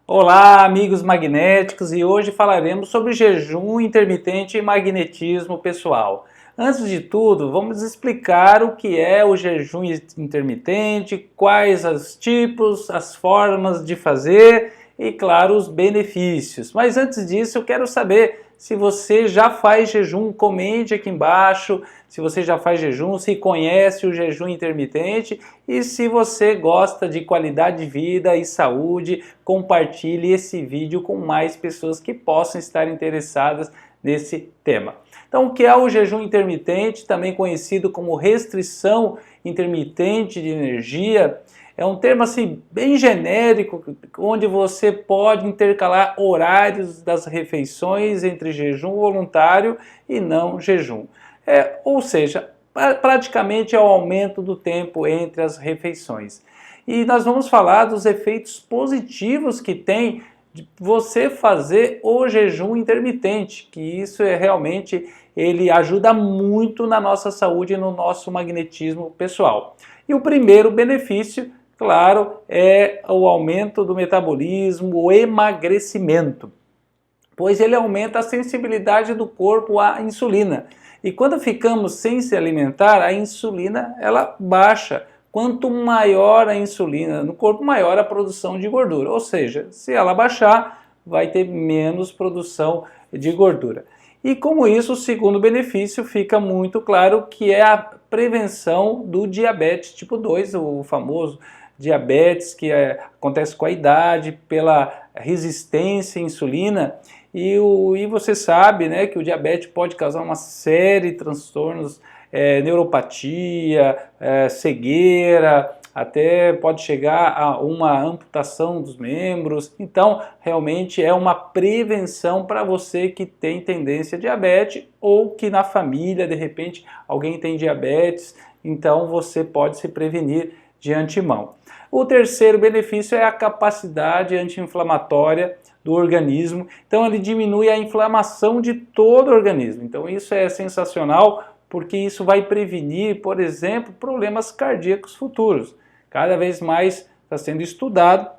Olá, amigos magnéticos, e hoje falaremos sobre jejum intermitente e magnetismo pessoal. Antes de tudo, vamos explicar o que é o jejum intermitente, quais os tipos, as formas de fazer e, claro, os benefícios. Mas antes disso, eu quero saber se você já faz jejum, comente aqui embaixo se você já faz jejum, se conhece o jejum intermitente e se você gosta de qualidade de vida e saúde, compartilhe esse vídeo com mais pessoas que possam estar interessadas nesse tema. Então, o que é o jejum intermitente, também conhecido como restrição intermitente de energia? É um termo assim bem genérico, onde você pode intercalar horários das refeições entre jejum voluntário e não jejum. Ou seja, praticamente é o aumento do tempo entre as refeições. E nós vamos falar dos efeitos positivos que tem de você fazer o jejum intermitente, que isso realmente ele ajuda muito na nossa saúde e no nosso magnetismo pessoal. E o primeiro benefício, claro, é o aumento do metabolismo, o emagrecimento, pois ele aumenta a sensibilidade do corpo à insulina. E quando ficamos sem se alimentar, a insulina ela baixa. Quanto maior a insulina no corpo, maior a produção de gordura. Ou seja, se ela baixar, vai ter menos produção de gordura. E com isso, o segundo benefício fica muito claro, que é a prevenção do diabetes tipo 2, o famoso diabetes que acontece com a idade, pela resistência à insulina. E você sabe, né, que o diabetes pode causar uma série de transtornos, neuropatia, cegueira, até pode chegar a uma amputação dos membros. Então, realmente é uma prevenção para você que tem tendência a diabetes ou que na família, de repente, alguém tem diabetes, então você pode se prevenir de antemão. O terceiro benefício é a capacidade anti-inflamatória do organismo, então ele diminui a inflamação de todo o organismo. Então isso é sensacional, porque isso vai prevenir, por exemplo, problemas cardíacos futuros. Cada vez mais está sendo estudado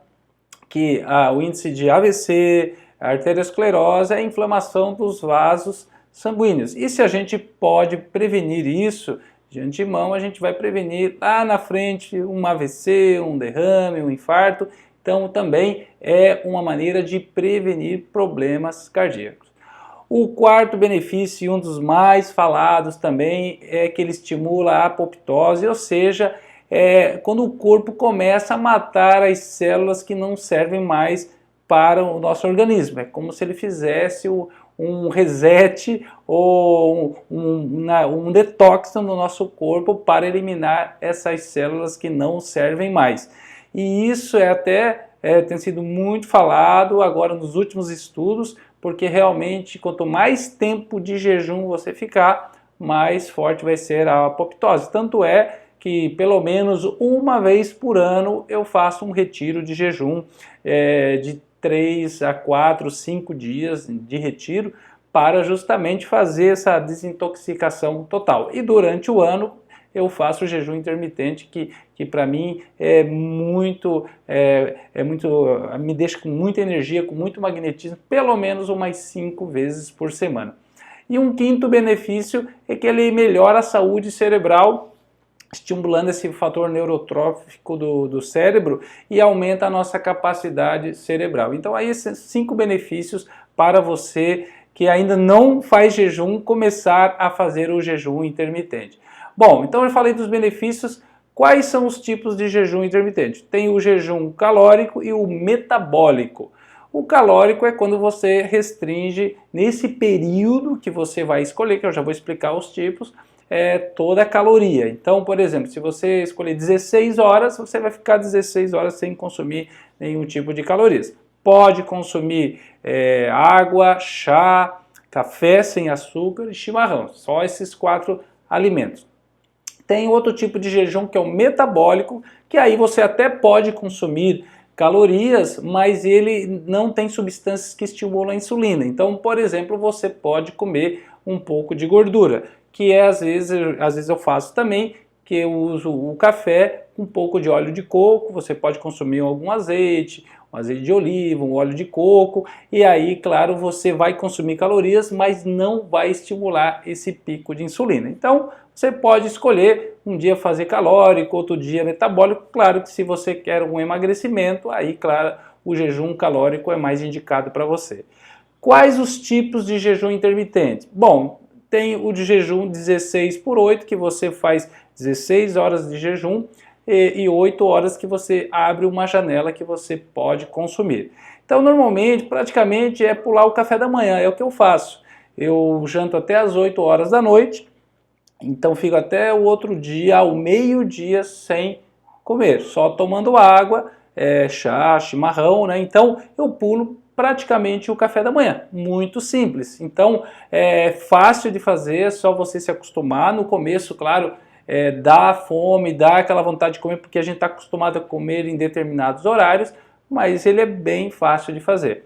que o índice de AVC, a arteriosclerose, é a inflamação dos vasos sanguíneos. E se a gente pode prevenir isso de antemão, a gente vai prevenir lá na frente um AVC, um derrame, um infarto. Então também é uma maneira de prevenir problemas cardíacos. O quarto benefício, e um dos mais falados também, é que ele estimula a apoptose, ou seja, quando o corpo começa a matar as células que não servem mais para o nosso organismo. É como se ele fizesse um reset ou um detox no nosso corpo para eliminar essas células que não servem mais. E isso tem sido muito falado agora nos últimos estudos, porque realmente quanto mais tempo de jejum você ficar, mais forte vai ser a apoptose. Tanto é que pelo menos uma vez por ano eu faço um retiro de jejum de 3 a 4, 5 dias de retiro para justamente fazer essa desintoxicação total. E durante o ano eu faço o jejum intermitente, que para mim me deixa com muita energia, com muito magnetismo, pelo menos umas 5 vezes por semana. E um quinto benefício é que ele melhora a saúde cerebral, estimulando esse fator neurotrófico do cérebro e aumenta a nossa capacidade cerebral. Então aí esses 5 benefícios para você que ainda não faz jejum, começar a fazer o jejum intermitente. Bom, então eu falei dos benefícios. Quais são os tipos de jejum intermitente? Tem o jejum calórico e o metabólico. O calórico é quando você restringe, nesse período que você vai escolher, que eu já vou explicar os tipos, toda a caloria. Então, por exemplo, se você escolher 16 horas, você vai ficar 16 horas sem consumir nenhum tipo de calorias. Pode consumir água, chá, café sem açúcar e chimarrão. Só esses 4 alimentos. Tem outro tipo de jejum que é o metabólico, que aí você até pode consumir calorias, mas ele não tem substâncias que estimulam a insulina. Então, por exemplo, você pode comer um pouco de gordura, que às vezes eu faço também, que eu uso o café com um pouco de óleo de coco, você pode consumir algum azeite, um azeite de oliva, um óleo de coco, e aí, claro, você vai consumir calorias, mas não vai estimular esse pico de insulina. Então, você pode escolher um dia fazer calórico, outro dia metabólico. Claro que se você quer um emagrecimento, aí, claro, o jejum calórico é mais indicado para você. Quais os tipos de jejum intermitente? Bom, tem o de jejum 16/8, que você faz 16 horas de jejum e 8 horas que você abre uma janela que você pode consumir. Então, normalmente, praticamente é pular o café da manhã, é o que eu faço. Eu janto até as 8 horas da noite, então fico até o outro dia, ao meio-dia, sem comer, só tomando água, chá, chimarrão, né? Então, eu pulo praticamente o café da manhã, muito simples. Então é fácil de fazer, é só você se acostumar. No começo, claro, dá fome, dá aquela vontade de comer, porque a gente está acostumado a comer em determinados horários, mas ele é bem fácil de fazer.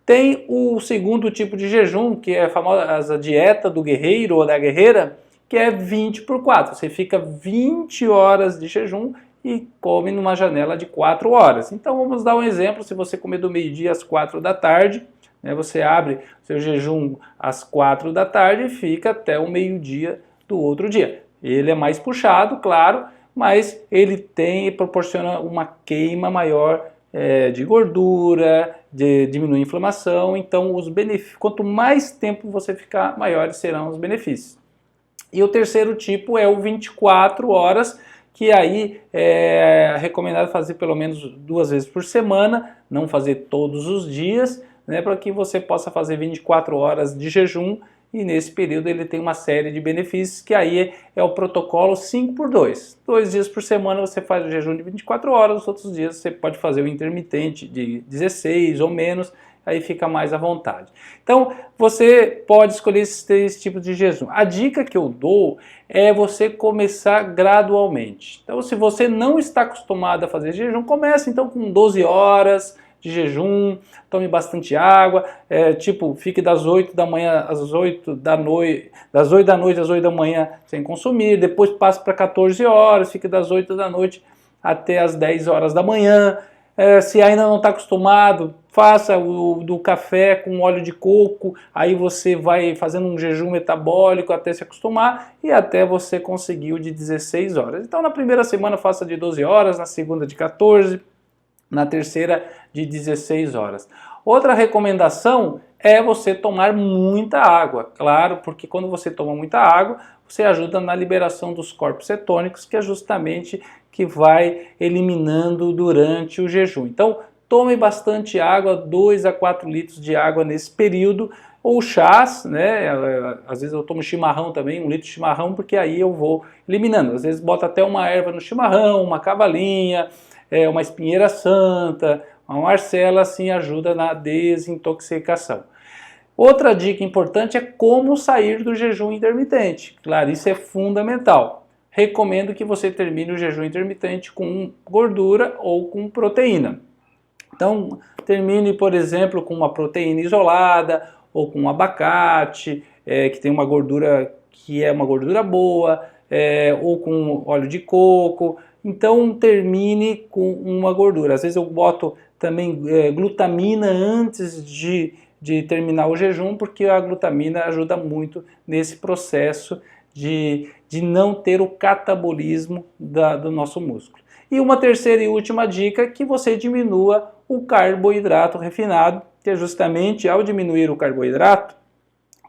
Tem o segundo tipo de jejum, que é a famosa dieta do guerreiro ou da guerreira, que é 20/4. Você fica 20 horas de jejum e come numa janela de 4 horas. Então vamos dar um exemplo: se você comer do meio-dia às 4 da tarde, né, você abre seu jejum às 4 da tarde e fica até o meio-dia do outro dia. Ele é mais puxado, claro, mas ele proporciona uma queima maior de gordura, diminui a inflamação. Então os benefícios, quanto mais tempo você ficar, maiores serão os benefícios. E o terceiro tipo é o 24 horas, que aí é recomendado fazer pelo menos 2 vezes por semana, não fazer todos os dias, né, para que você possa fazer 24 horas de jejum, e nesse período ele tem uma série de benefícios, que aí é o protocolo 5x2. 2 dias por semana você faz o jejum de 24 horas, os outros dias você pode fazer o intermitente de 16 ou menos, aí fica mais à vontade. Então, você pode escolher esses 3 tipos de jejum. A dica que eu dou é você começar gradualmente. Então, se você não está acostumado a fazer jejum, comece então com 12 horas de jejum, tome bastante água, fique das 8 da manhã às 8 da noite, das 8 da noite às 8 da manhã sem consumir, depois passe para 14 horas, fique das 8 da noite até as 10 horas da manhã. Se ainda não está acostumado, faça o do café com óleo de coco, aí você vai fazendo um jejum metabólico até se acostumar e até você conseguir o de 16 horas. Então na primeira semana faça de 12 horas, na segunda de 14, na terceira de 16 horas. Outra recomendação é você tomar muita água, claro, porque quando você toma muita água, você ajuda na liberação dos corpos cetônicos, que é justamente que vai eliminando durante o jejum. Então, tome bastante água, 2 a 4 litros de água nesse período, ou chás, né? Às vezes eu tomo chimarrão também, 1 litro de chimarrão, porque aí eu vou eliminando. Às vezes bota até uma erva no chimarrão, uma cavalinha, uma espinheira santa, uma marcela, assim ajuda na desintoxicação. Outra dica importante é como sair do jejum intermitente. Claro, isso é fundamental. Recomendo que você termine o jejum intermitente com gordura ou com proteína. Então, termine, por exemplo, com uma proteína isolada ou com um abacate, que tem uma gordura que é uma gordura boa, ou com óleo de coco. Então, termine com uma gordura. Às vezes eu boto também glutamina antes de terminar o jejum, porque a glutamina ajuda muito nesse processo de não ter o catabolismo do nosso músculo. E uma terceira e última dica é que você diminua o carboidrato refinado, que é justamente ao diminuir o carboidrato,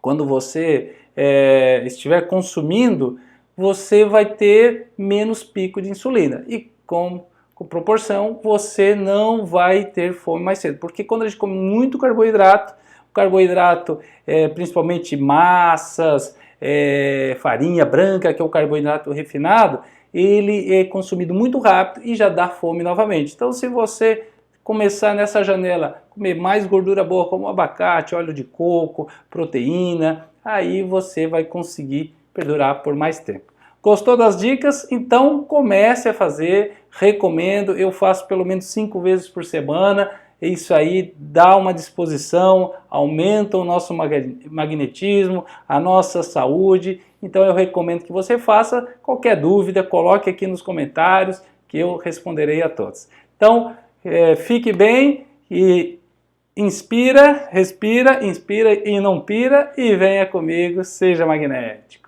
quando você estiver consumindo, você vai ter menos pico de insulina e com proporção você não vai ter fome mais cedo, porque quando a gente come muito carboidrato, o carboidrato, principalmente massas, farinha branca, que é o carboidrato refinado, ele é consumido muito rápido e já dá fome novamente. Então, se você começar nessa janela, comer mais gordura boa, como abacate, óleo de coco, proteína, aí você vai conseguir perdurar por mais tempo. Gostou das dicas? Então comece a fazer, recomendo, eu faço pelo menos 5 vezes por semana, isso aí dá uma disposição, aumenta o nosso magnetismo, a nossa saúde, então eu recomendo que você faça. Qualquer dúvida, coloque aqui nos comentários que eu responderei a todos. Então, fique bem E inspira, respira e não pira, e venha comigo, seja magnético.